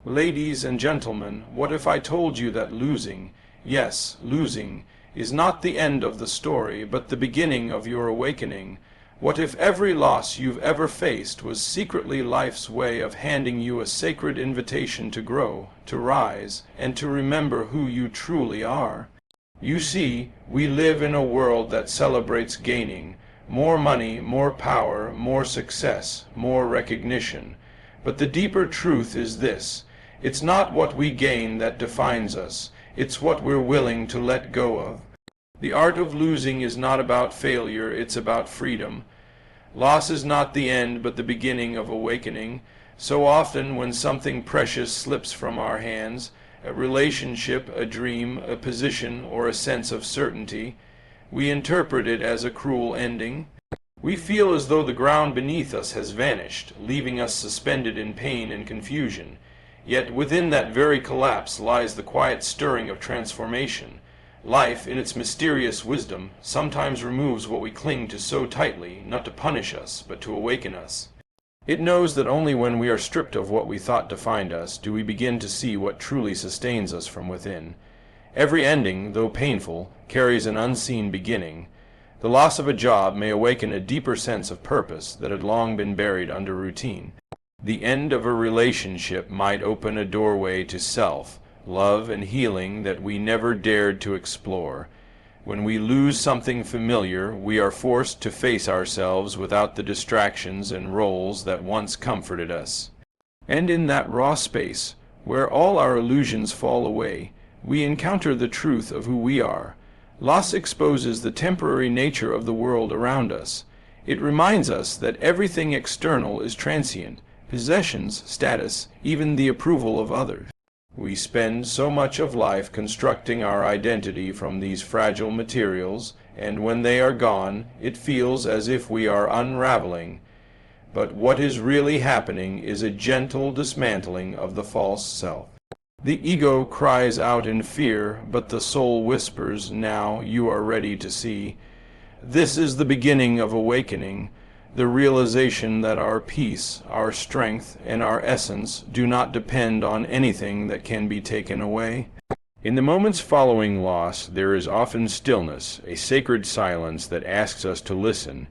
Ladies and gentlemen, what if I told you that losing, yes, losing, is not the end of the story, but the beginning of your awakening? What if every loss you've ever faced was secretly life's way of handing you a sacred invitation to grow, to rise, and to remember who you truly are? You see, we live in a world that celebrates gaining more money, more power, more success, more recognition. But the deeper truth is this: it's not what we gain that defines us, it's what we're willing to let go of. The art of losing is not about failure, it's about freedom. Loss is not the end, but the beginning of awakening. So often when something precious slips from our hands, a relationship, a dream, a position, or a sense of certainty, we interpret it as a cruel ending. We feel as though the ground beneath us has vanished, leaving us suspended in pain and confusion. Yet within that very collapse lies the quiet stirring of transformation. Life, in its mysterious wisdom, sometimes removes what we cling to so tightly, not to punish us, but to awaken us. It knows that only when we are stripped of what we thought defined us do we begin to see what truly sustains us from within. Every ending, though painful, carries an unseen beginning. The loss of a job may awaken a deeper sense of purpose that had long been buried under routine. The end of a relationship might open a doorway to self, love, and healing that we never dared to explore. When we lose something familiar, we are forced to face ourselves without the distractions and roles that once comforted us. And in that raw space, where all our illusions fall away, we encounter the truth of who we are. Loss exposes the temporary nature of the world around us. It reminds us that everything external is transient: possessions, status, even the approval of others. We spend so much of life constructing our identity from these fragile materials, and when they are gone, it feels as if we are unraveling. But what is really happening is a gentle dismantling of the false self. The ego cries out in fear, but the soul whispers, "Now you are ready to see." This is the beginning of awakening, the realization that our peace, our strength, and our essence do not depend on anything that can be taken away. In the moments following loss, there is often stillness, a sacred silence that asks us to listen.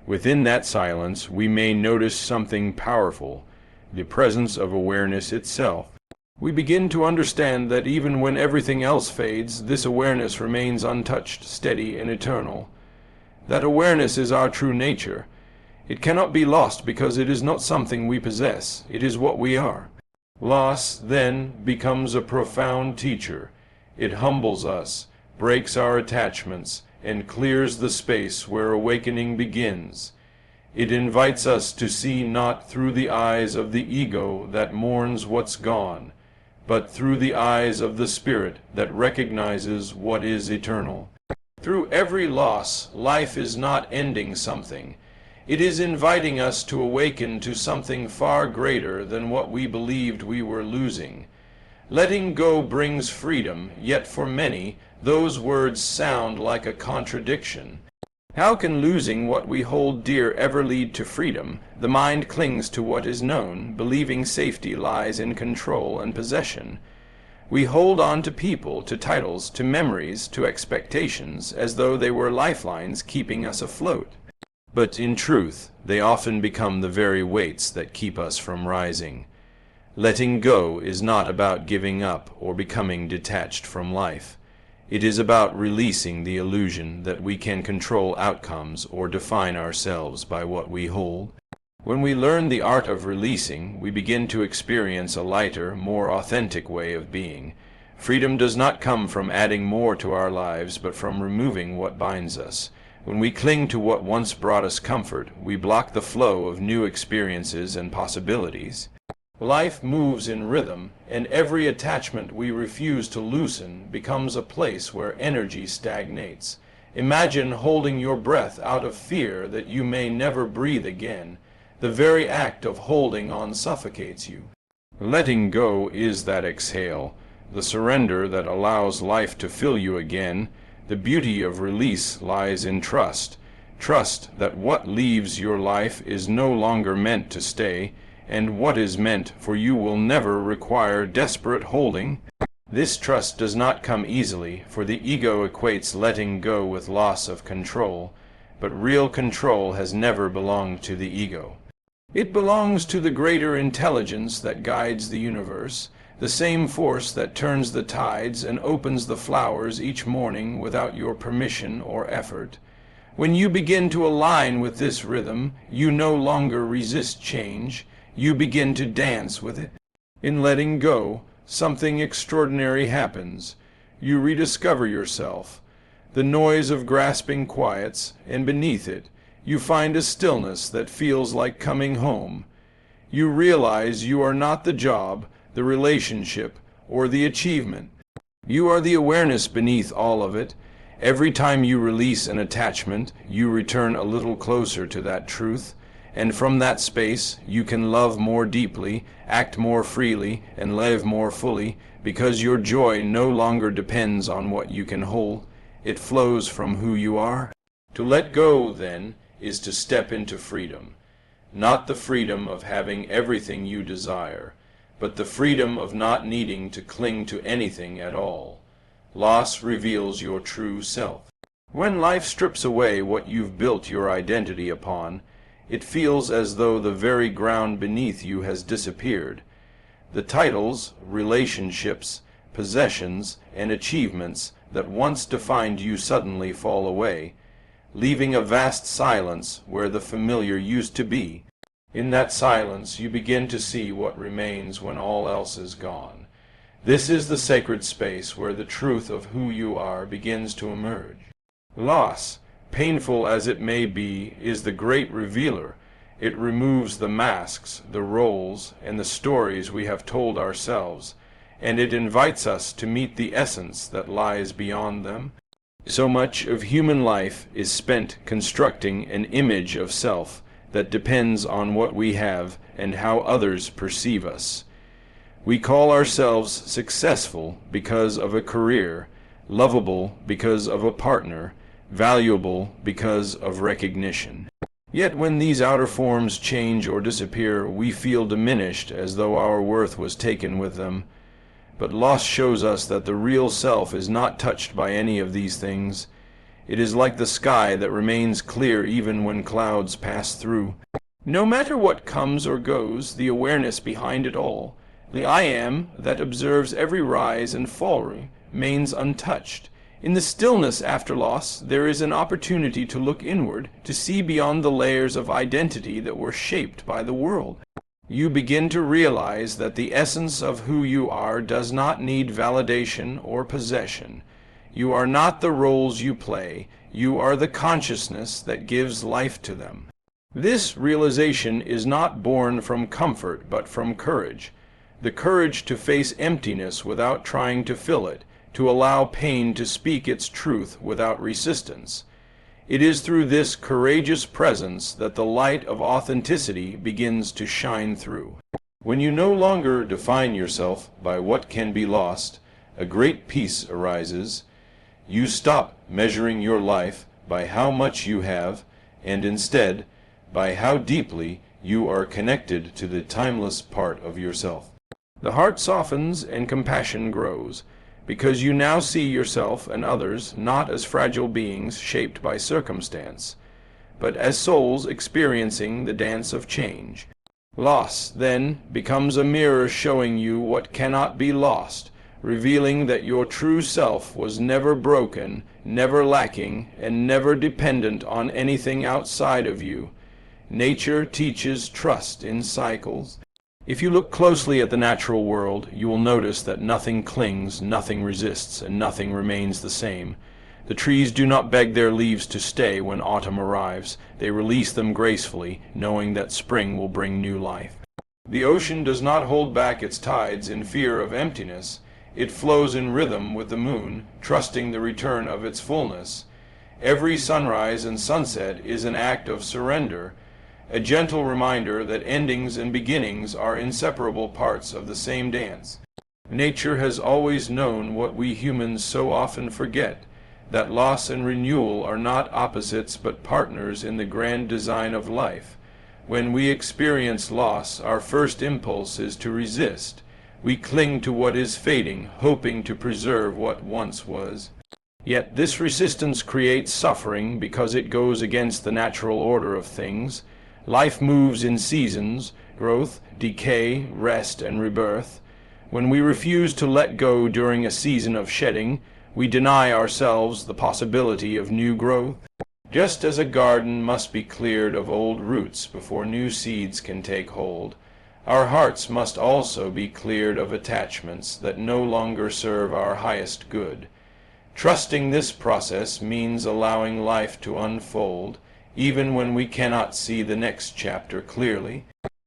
Within that silence, we may notice something powerful, the presence of awareness itself. We begin to understand that even when everything else fades, this awareness remains untouched, steady, and eternal. That awareness is our true nature. It cannot be lost because it is not something we possess, it is what we are. Loss, then, becomes a profound teacher. It humbles us, breaks our attachments, and clears the space where awakening begins. It invites us to see not through the eyes of the ego that mourns what's gone, but through the eyes of the spirit that recognizes what is eternal. Through every loss, life is not ending something. It is inviting us to awaken to something far greater than what we believed we were losing. Letting go brings freedom, yet for many, those words sound like a contradiction. How can losing what we hold dear ever lead to freedom? The mind clings to what is known, believing safety lies in control and possession. We hold on to people, to titles, to memories, to expectations, as though they were lifelines keeping us afloat. But in truth, they often become the very weights that keep us from rising. Letting go is not about giving up or becoming detached from life. It is about releasing the illusion that we can control outcomes or define ourselves by what we hold. When we learn the art of releasing, we begin to experience a lighter, more authentic way of being. Freedom does not come from adding more to our lives, but from removing what binds us. When we cling to what once brought us comfort, we block the flow of new experiences and possibilities. Life moves in rhythm, and every attachment we refuse to loosen becomes a place where energy stagnates. Imagine holding your breath out of fear that you may never breathe again. The very act of holding on suffocates you. Letting go is that exhale, the surrender that allows life to fill you again. The beauty of release lies in trust. Trust that what leaves your life is no longer meant to stay, and what is meant for you will never require desperate holding. This trust does not come easily, for the ego equates letting go with loss of control, but real control has never belonged to the ego. It belongs to the greater intelligence that guides the universe, the same force that turns the tides and opens the flowers each morning without your permission or effort. When you begin to align with this rhythm, you no longer resist change, you begin to dance with it. In letting go, something extraordinary happens. You rediscover yourself. The noise of grasping quiets, and beneath it, you find a stillness that feels like coming home. You realize you are not the job, the relationship, or the achievement. You are the awareness beneath all of it. Every time you release an attachment, you return a little closer to that truth, and from that space you can love more deeply, act more freely, and live more fully, because your joy no longer depends on what you can hold. It flows from who you are. To let go, then, is to step into freedom. Not the freedom of having everything you desire, but the freedom of not needing to cling to anything at all. Loss reveals your true self. When life strips away what you've built your identity upon, it feels as though the very ground beneath you has disappeared. The titles, relationships, possessions, and achievements that once defined you suddenly fall away, leaving a vast silence where the familiar used to be. In that silence you begin to see what remains when all else is gone. This is the sacred space where the truth of who you are begins to emerge. Loss, painful as it may be, is the great revealer. It removes the masks, the roles, and the stories we have told ourselves, and it invites us to meet the essence that lies beyond them. So much of human life is spent constructing an image of self that depends on what we have and how others perceive us. We call ourselves successful because of a career, lovable because of a partner, valuable because of recognition. Yet when these outer forms change or disappear, we feel diminished as though our worth was taken with them. But loss shows us that the real self is not touched by any of these things. It is like the sky that remains clear even when clouds pass through. No matter what comes or goes, the awareness behind it all, the I am that observes every rise and fall, remains untouched. In the stillness after loss, there is an opportunity to look inward, to see beyond the layers of identity that were shaped by the world. You begin to realize that the essence of who you are does not need validation or possession. You are not the roles you play, you are the consciousness that gives life to them. This realization is not born from comfort but from courage. The courage to face emptiness without trying to fill it, to allow pain to speak its truth without resistance. It is through this courageous presence that the light of authenticity begins to shine through. When you no longer define yourself by what can be lost, a great peace arises. You stop measuring your life by how much you have, and instead, by how deeply you are connected to the timeless part of yourself. The heart softens and compassion grows, because you now see yourself and others not as fragile beings shaped by circumstance, but as souls experiencing the dance of change. Loss, then, becomes a mirror showing you what cannot be lost, revealing that your true self was never broken, never lacking, and never dependent on anything outside of you. Nature teaches trust in cycles. If you look closely at the natural world, you will notice that nothing clings, nothing resists, and nothing remains the same. The trees do not beg their leaves to stay when autumn arrives. They release them gracefully, knowing that spring will bring new life. The ocean does not hold back its tides in fear of emptiness. It flows in rhythm with the moon, trusting the return of its fullness. Every sunrise and sunset is an act of surrender, a gentle reminder that endings and beginnings are inseparable parts of the same dance. Nature has always known what we humans so often forget, that loss and renewal are not opposites but partners in the grand design of life. When we experience loss, our first impulse is to resist. We cling to what is fading, hoping to preserve what once was. Yet this resistance creates suffering because it goes against the natural order of things. Life moves in seasons: growth, decay, rest, and rebirth. When we refuse to let go during a season of shedding, we deny ourselves the possibility of new growth. Just as a garden must be cleared of old roots before new seeds can take hold, our hearts must also be cleared of attachments that no longer serve our highest good. Trusting this process means allowing life to unfold, even when we cannot see the next chapter clearly.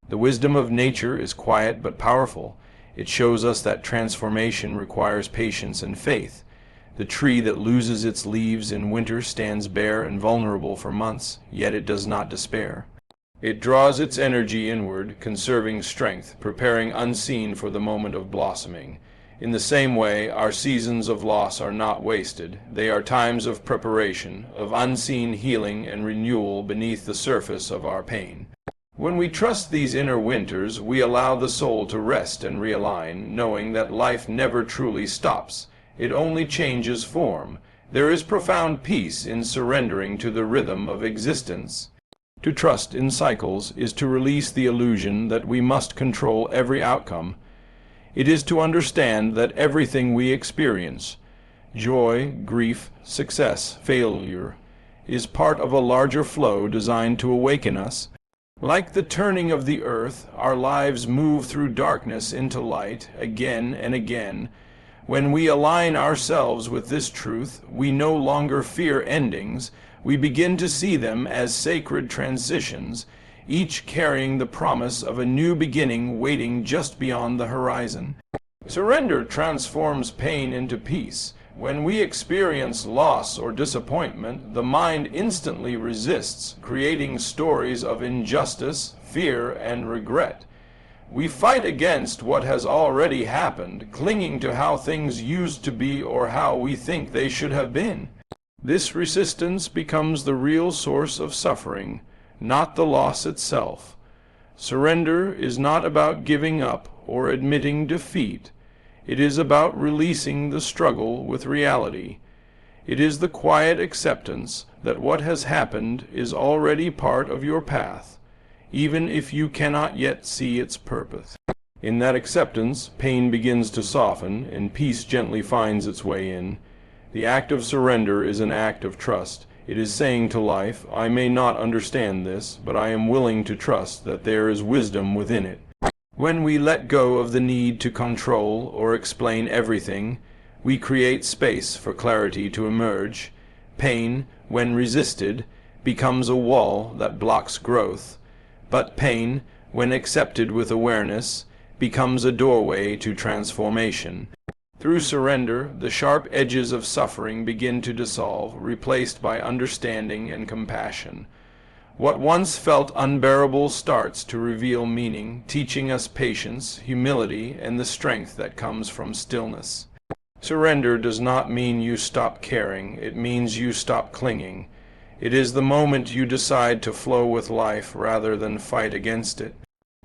The wisdom of nature is quiet but powerful. It shows us that transformation requires patience and faith. The tree that loses its leaves in winter stands bare and vulnerable for months, yet it does not despair. It draws its energy inward, conserving strength, preparing unseen for the moment of blossoming. In the same way, our seasons of loss are not wasted. They are times of preparation, of unseen healing and renewal beneath the surface of our pain. When we trust these inner winters, we allow the soul to rest and realign, knowing that life never truly stops. It only changes form. There is profound peace in surrendering to the rhythm of existence. To trust in cycles is to release the illusion that we must control every outcome. It is to understand that everything we experience, joy, grief, success, failure, is part of a larger flow designed to awaken us. Like the turning of the earth, our lives move through darkness into light again and again. When we align ourselves with this truth, we no longer fear endings. We begin to see them as sacred transitions, each carrying the promise of a new beginning waiting just beyond the horizon. Surrender transforms pain into peace. When we experience loss or disappointment, the mind instantly resists, creating stories of injustice, fear, and regret. We fight against what has already happened, clinging to how things used to be or how we think they should have been. This resistance becomes the real source of suffering, not the loss itself. Surrender is not about giving up or admitting defeat. It is about releasing the struggle with reality. It is the quiet acceptance that what has happened is already part of your path, even if you cannot yet see its purpose. In that acceptance, pain begins to soften, and peace gently finds its way in. The act of surrender is an act of trust. It is saying to life, I may not understand this, but I am willing to trust that there is wisdom within it. When we let go of the need to control or explain everything, we create space for clarity to emerge. Pain, when resisted, becomes a wall that blocks growth. But pain, when accepted with awareness, becomes a doorway to transformation. Through surrender, the sharp edges of suffering begin to dissolve, replaced by understanding and compassion. What once felt unbearable starts to reveal meaning, teaching us patience, humility, and the strength that comes from stillness. Surrender does not mean you stop caring, it means you stop clinging. It is the moment you decide to flow with life rather than fight against it.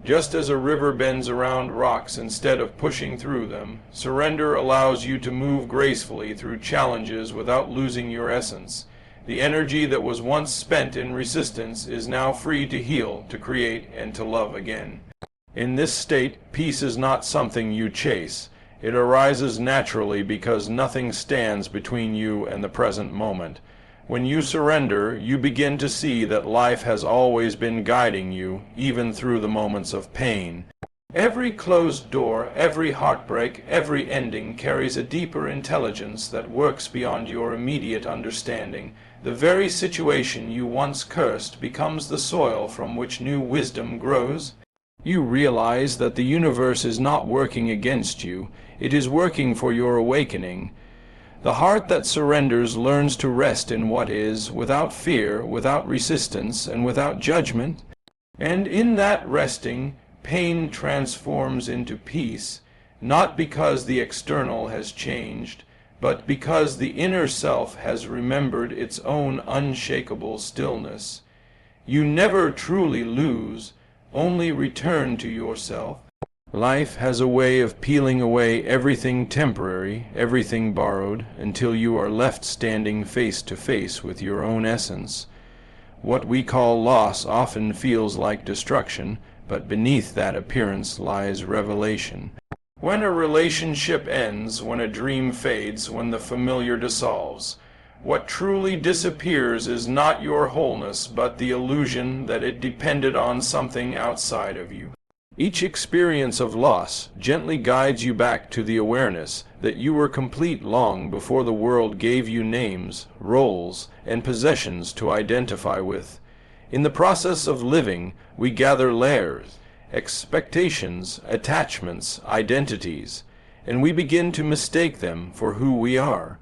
Just as a river bends around rocks instead of pushing through them, surrender allows you to move gracefully through challenges without losing your essence. The energy that was once spent in resistance is now free to heal, to create, and to love again. In this state, peace is not something you chase. It arises naturally because nothing stands between you and the present moment. When you surrender, you begin to see that life has always been guiding you, even through the moments of pain. Every closed door, every heartbreak, every ending carries a deeper intelligence that works beyond your immediate understanding. The very situation you once cursed becomes the soil from which new wisdom grows. You realize that the universe is not working against you. It is working for your awakening. The heart that surrenders learns to rest in what is, without fear, without resistance, and without judgment. And in that resting, pain transforms into peace, not because the external has changed, but because the inner self has remembered its own unshakable stillness. You never truly lose, only return to yourself. Life has a way of peeling away everything temporary, everything borrowed, until you are left standing face to face with your own essence. What we call loss often feels like destruction, but beneath that appearance lies revelation. When a relationship ends, when a dream fades, when the familiar dissolves, what truly disappears is not your wholeness, but the illusion that it depended on something outside of you. Each experience of loss gently guides you back to the awareness that you were complete long before the world gave you names, roles, and possessions to identify with. In the process of living, we gather layers, expectations, attachments, identities, and we begin to mistake them for who we are.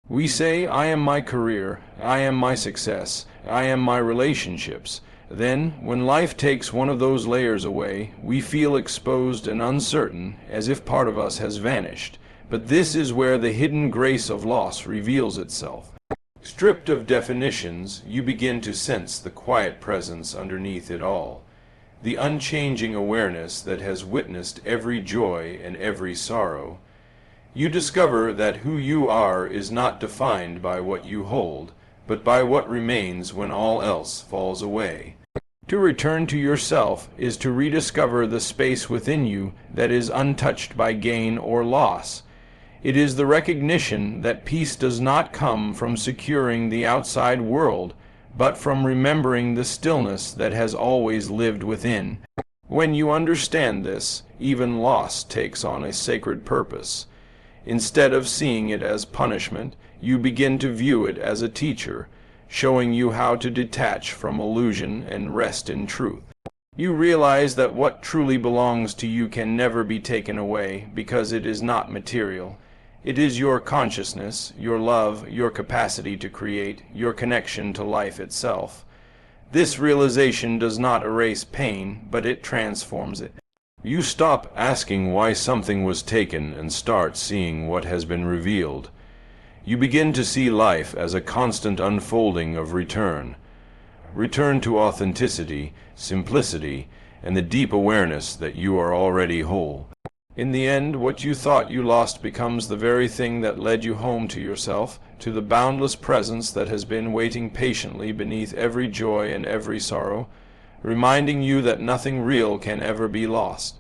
We say, I am my career, I am my success, I am my relationships. Then, when life takes one of those layers away, we feel exposed and uncertain, as if part of us has vanished. But this is where the hidden grace of loss reveals itself. Stripped of definitions, you begin to sense the quiet presence underneath it all, the unchanging awareness that has witnessed every joy and every sorrow. You discover that who you are is not defined by what you hold, but by what remains when all else falls away. To return to yourself is to rediscover the space within you that is untouched by gain or loss. It is the recognition that peace does not come from securing the outside world, but from remembering the stillness that has always lived within. When you understand this, even loss takes on a sacred purpose. Instead of seeing it as punishment, you begin to view it as a teacher, showing you how to detach from illusion and rest in truth. You realize that what truly belongs to you can never be taken away because it is not material. It is your consciousness, your love, your capacity to create, your connection to life itself. This realization does not erase pain, but it transforms it. You stop asking why something was taken and start seeing what has been revealed. You begin to see life as a constant unfolding of return. Return to authenticity, simplicity, and the deep awareness that you are already whole. In the end, what you thought you lost becomes the very thing that led you home to yourself, to the boundless presence that has been waiting patiently beneath every joy and every sorrow, reminding you that nothing real can ever be lost.